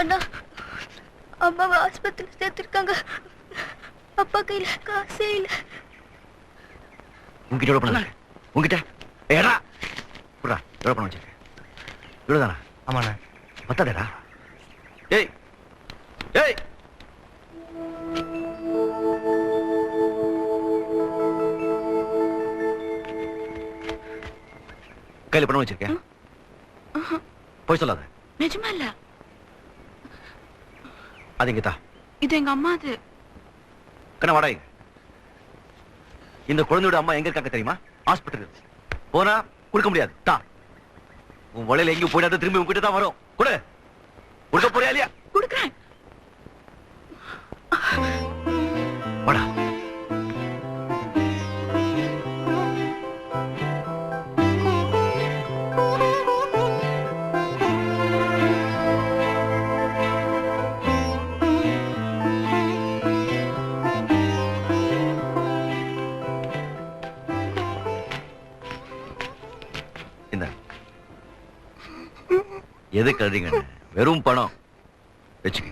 அண்ணா, அம்மாவை ஆஸ்பத்திரியில் சேர்த்திருக்காங்க. அப்பா கையில காசே இல்ல. உங்ககிட்ட எவ்வளவு பணம் இருக்கு? உங்ககிட்ட ஏடா புறா எவ்வளவு பணம் வச்சிருக்க? இவ்வளவுதானா? ஆமாண்ணா. பத்தாதேடா. ஏய் ஏய், கையில பணம் வச்சிருக்கேன்? போய் சொல்லாத. நிஜமா இல்ல. அது இங்கதா. இது எங்க அம்மா. அது கண்ணா வாடா. இந்த குழந்தையோட அம்மா எங்க இருக்காங்க தெரியுமா? ஹாஸ்பிட்டல். போனா கொடுக்க முடியாது. தா. உன் வலையில எங்கேயும் போயிடாத, திரும்பி உங்ககிட்ட தான் வரும். கொடு. கொடுக்க போறியா இல்லையா? கொடுக்குறேன். வாடா. எது கழுதிங்க? வெறும் பணம் வச்சுக்க.